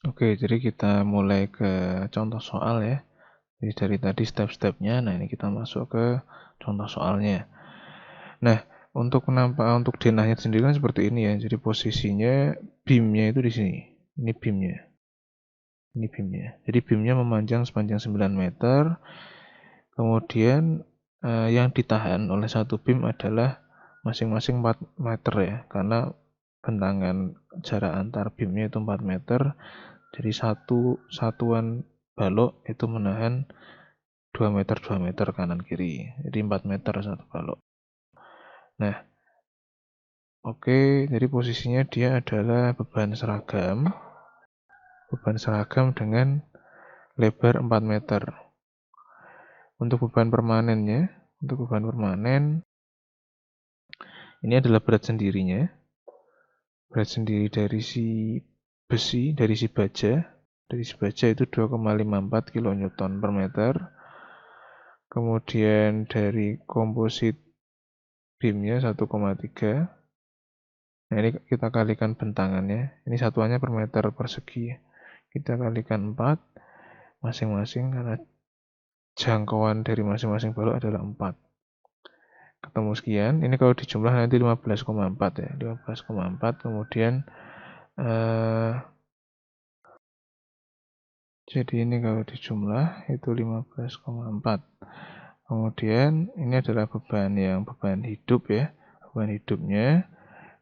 Oke, jadi kita mulai ke contoh soal ya. Jadi dari tadi step-stepnya, nah ini kita masuk ke contoh soalnya. Nah, untuk denahnya sendiri kan seperti ini ya. Jadi posisinya beamnya itu di sini. Ini beamnya. Ini beamnya. Jadi beamnya memanjang sepanjang 9 meter. Kemudian yang ditahan oleh satu beam adalah masing-masing 4 meter ya. Karena bentangan jarak antar beamnya itu 4 meter. Jadi satu satuan balok itu menahan 2 meter 2 meter kanan kiri. Jadi 4 meter satu balok. Nah, oke, jadi posisinya dia adalah beban seragam dengan lebar 4 meter. Untuk beban permanen, ini adalah berat sendirinya. Berat sendiri dari si besi, dari si baja itu 2,54 kN per meter. Kemudian dari komposit beamnya 1,3. Nah, ini kita kalikan bentangannya. Ini satuannya per meter persegi. Kita kalikan 4 masing-masing karena jangkauan dari masing-masing balok adalah 4. Ketemu sekian. Ini kalau dijumlah nanti 15,4 ya. 15,4 kemudian jadi ini kalau dijumlah itu 15,4. Kemudian ini adalah beban hidup ya. Beban hidupnya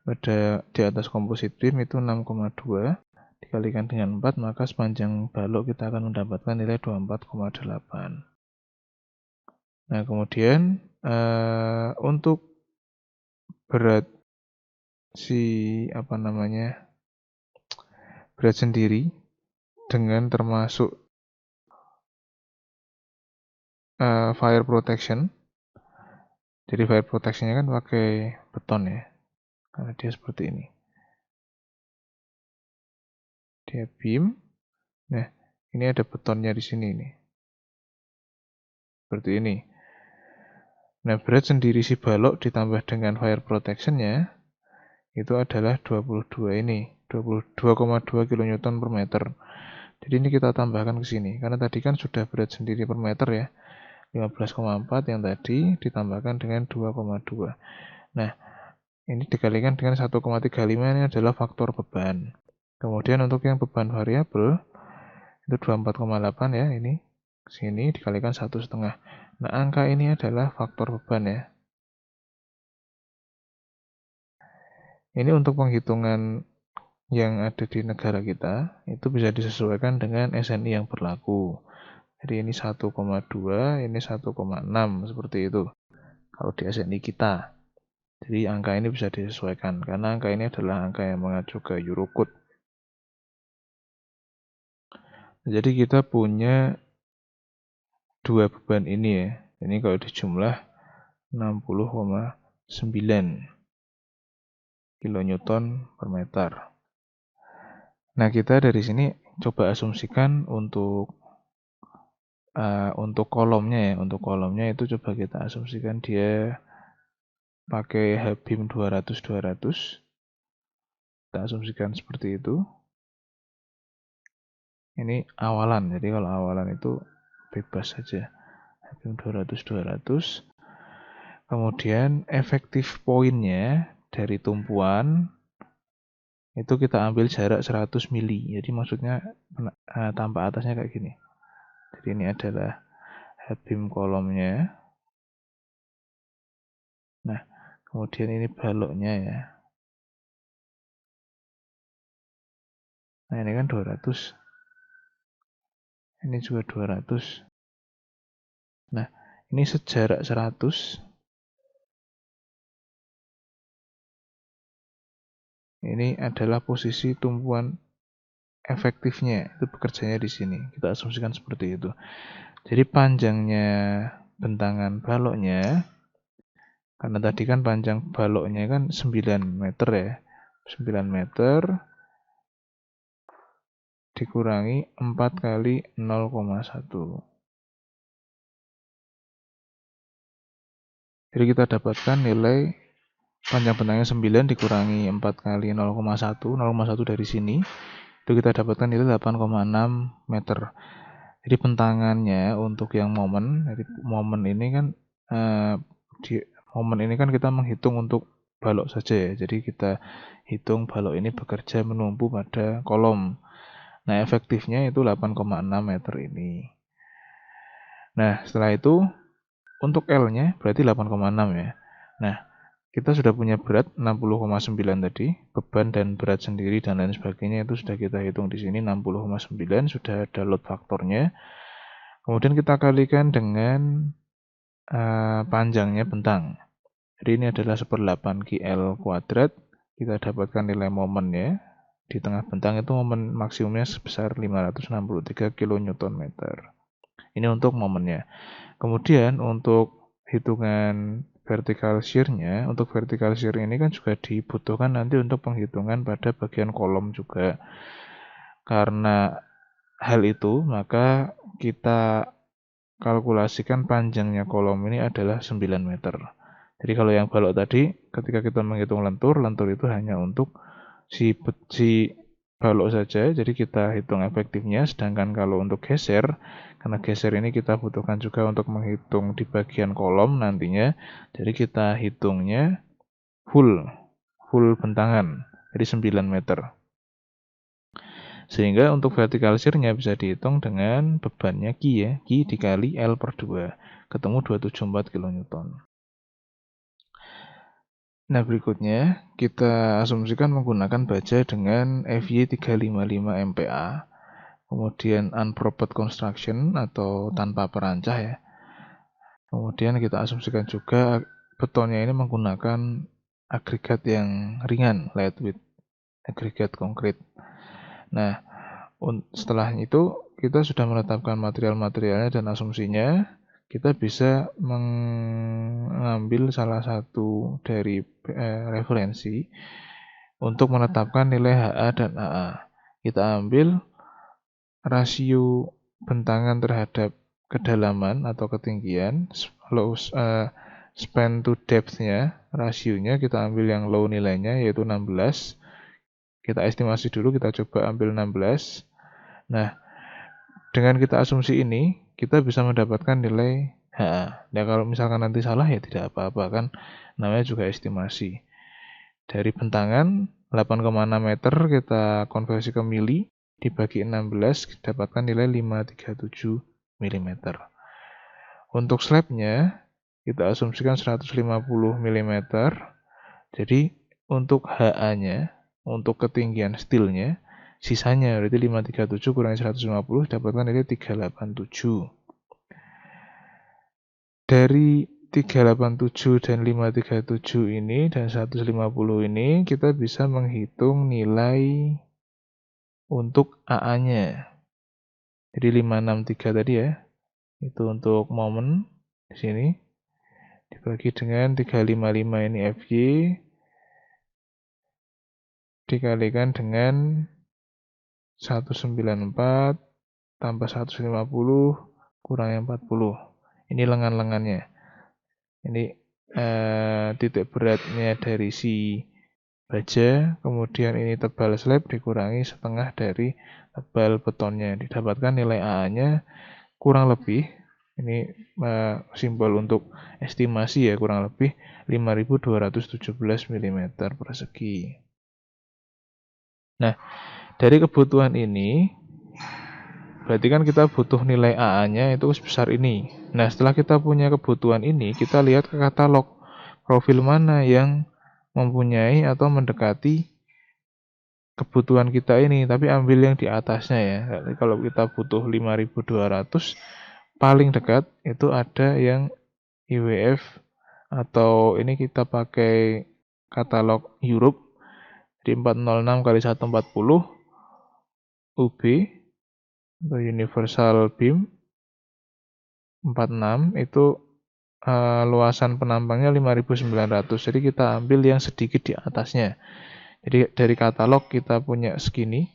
pada di atas komposit beam itu 6,2 dikalikan dengan 4, maka sepanjang balok kita akan mendapatkan nilai 24,8. Nah, kemudian untuk berat berat sendiri dengan termasuk fire protection. Jadi fire protectionnya kan pakai beton ya, karena dia seperti ini. Dia beam. Nah, ini ada betonnya di sini nih. Seperti ini. Nah, berat sendiri si balok ditambah dengan fire protectionnya itu adalah 22 ini, 22,2 kN per meter. Jadi ini kita tambahkan ke sini, karena tadi kan sudah berat sendiri per meter ya, 15,4 yang tadi ditambahkan dengan 2,2. Nah, ini dikalikan dengan 1,35, ini adalah faktor beban. Kemudian untuk yang beban variabel itu 24,8 ya, ini sini dikalikan 1,5. Nah, angka ini adalah faktor beban ya. Ini untuk penghitungan yang ada di negara kita itu bisa disesuaikan dengan SNI yang berlaku. Jadi ini 1,2, ini 1,6 seperti itu. Kalau di SNI kita. Jadi angka ini bisa disesuaikan karena angka ini adalah angka yang mengacu ke Eurocode. Jadi kita punya dua beban ini ya. Ini kalau dijumlah 60,9 kN per meter. Nah, kita dari sini coba asumsikan untuk kolomnya ya. Untuk kolomnya itu coba kita asumsikan dia pakai H-beam 200-200. Kita asumsikan seperti itu. Ini awalan, jadi kalau awalan itu bebas saja. H-beam 200-200. Kemudian efektif poinnya dari tumpuan itu kita ambil jarak 100 mili. Jadi maksudnya tanpa atasnya kayak gini. Jadi ini adalah H-beam kolomnya. Nah, kemudian ini baloknya ya. Nah, ini kan 200. Ini juga 200. Nah, ini sejarak 100. Ini adalah posisi tumpuan efektifnya. Itu bekerjanya di sini. Kita asumsikan seperti itu. Jadi panjangnya bentangan baloknya, karena tadi kan panjang baloknya kan 9 meter ya. 9 meter dikurangi 4 kali 0,1. Jadi kita dapatkan nilai panjang bentangannya 9 dikurangi 4 kali 0,1. 0,1 dari sini itu kita dapatkan nilai 8,6 meter. Jadi bentangannya untuk yang momen, jadi momen ini kan di momen ini kan kita menghitung untuk balok saja ya. Jadi kita hitung balok ini bekerja menumpu pada kolom. Nah, efektifnya itu 8,6 meter ini. Nah, setelah itu untuk L-nya berarti 8,6 ya. Nah, kita sudah punya berat 60,9 tadi, beban dan berat sendiri dan lain sebagainya itu sudah kita hitung di sini 60,9, sudah ada load faktornya. Kemudian kita kalikan dengan panjangnya bentang. Jadi ini adalah 1/8 QL kuadrat. Kita dapatkan nilai momennya. Di tengah bentang itu momen maksimumnya sebesar 563 kN. Ini untuk momennya. Kemudian untuk hitungan vertical shear-nya, untuk vertical shear ini kan juga dibutuhkan nanti untuk penghitungan pada bagian kolom juga. Karena hal itu, maka kita kalkulasikan panjangnya kolom ini adalah 9 meter. Jadi kalau yang balok tadi, ketika kita menghitung lentur itu hanya untuk si balok saja, jadi kita hitung efektifnya. Sedangkan kalau untuk geser, karena geser ini kita butuhkan juga untuk menghitung di bagian kolom nantinya, jadi kita hitungnya full bentangan, jadi 9 meter. Sehingga untuk vertical shear-nya bisa dihitung dengan bebannya Q ya, Q dikali L/2, ketemu 274 kN. Nah, berikutnya kita asumsikan menggunakan baja dengan FY 355 MPa, kemudian unpropped construction atau tanpa perancah ya. Kemudian kita asumsikan juga betonnya ini menggunakan agregat yang ringan, lightweight agregat konkrit. Nah, setelah itu kita sudah menetapkan material-materialnya dan asumsinya. Kita bisa mengambil salah satu dari referensi untuk menetapkan nilai HA dan AA. Kita ambil rasio bentangan terhadap kedalaman atau ketinggian, span to depth-nya, rasionya kita ambil yang low nilainya yaitu 16. Kita estimasi dulu, kita coba ambil 16. Nah, dengan kita asumsi ini, kita bisa mendapatkan nilai HA. Nah, kalau misalkan nanti salah ya tidak apa-apa, kan namanya juga estimasi. Dari bentangan 8,6 meter kita konversi ke mili, dibagi 16, dapatkan nilai 537 mm. Untuk slabnya, kita asumsikan 150 mm. Jadi, untuk HA-nya, untuk ketinggian steelnya, sisanya berarti 537 kurangi 150 dapatkan nilai 387. Dari 387 dan 537 ini dan 150 ini kita bisa menghitung nilai untuk AA-nya. Jadi 563 tadi ya. Itu untuk momen di sini dibagi dengan 355 ini FY dikalikan dengan 194 tambah 150 kurang 40. Ini lengan-lengannya. Ini titik beratnya dari si baja, kemudian ini tebal slab dikurangi setengah dari tebal betonnya. Didapatkan nilai AA-nya kurang lebih, ini simbol untuk estimasi ya, kurang lebih 5217 mm persegi. Nah, dari kebutuhan ini, berarti kan kita butuh nilai AA-nya itu sebesar ini. Nah, setelah kita punya kebutuhan ini, kita lihat ke katalog profil mana yang mempunyai atau mendekati kebutuhan kita ini, tapi ambil yang di atasnya ya. Jadi kalau kita butuh 5200, paling dekat itu ada yang IWF atau ini kita pakai katalog Europe di 406 x 140 UB atau Universal Beam 46 itu luasan penampangnya 5900. Jadi kita ambil yang sedikit di atasnya. Jadi dari katalog kita punya segini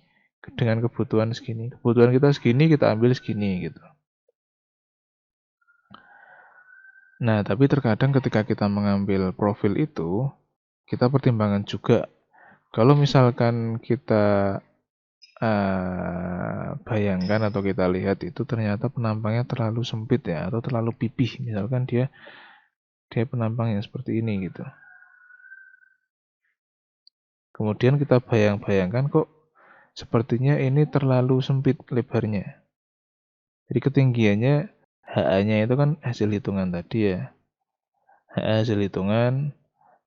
dengan kebutuhan segini. Kebutuhan kita segini, kita ambil segini gitu. Nah, tapi terkadang ketika kita mengambil profil itu, kita pertimbangkan juga. Kalau misalkan kita bayangkan atau kita lihat itu ternyata penampangnya terlalu sempit ya, atau terlalu pipih. Misalkan dia penampangnya seperti ini gitu. Kemudian kita bayangkan kok sepertinya ini terlalu sempit lebarnya. Jadi ketinggiannya HA-nya itu kan hasil hitungan tadi ya. HA hasil hitungan.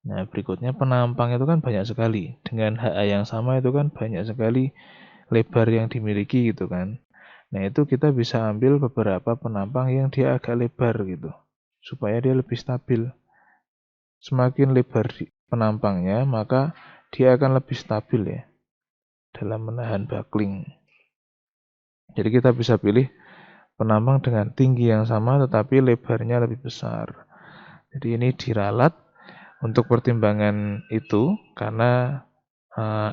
Nah, berikutnya penampang itu kan banyak sekali. Dengan HA yang sama itu kan banyak sekali lebar yang dimiliki gitu kan. Nah, itu kita bisa ambil beberapa penampang yang dia agak lebar gitu. Supaya dia lebih stabil. Semakin lebar penampangnya, maka dia akan lebih stabil ya dalam menahan buckling. Jadi kita bisa pilih penampang dengan tinggi yang sama tetapi lebarnya lebih besar. Jadi ini diralat untuk pertimbangan itu karena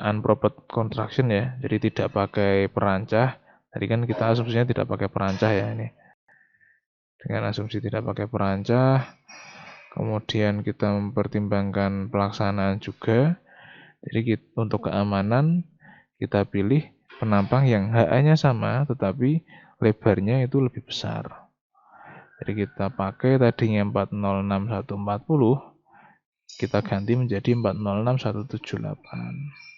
unpropped construction ya. Jadi tidak pakai perancah. Tadi kan kita asumsinya tidak pakai perancah ya ini. Dengan asumsi tidak pakai perancah, kemudian kita mempertimbangkan pelaksanaan juga. Jadi untuk keamanan kita pilih penampang yang HA-nya sama tetapi lebarnya itu lebih besar. Jadi kita pakai tadinya 406140, kita ganti menjadi 406178.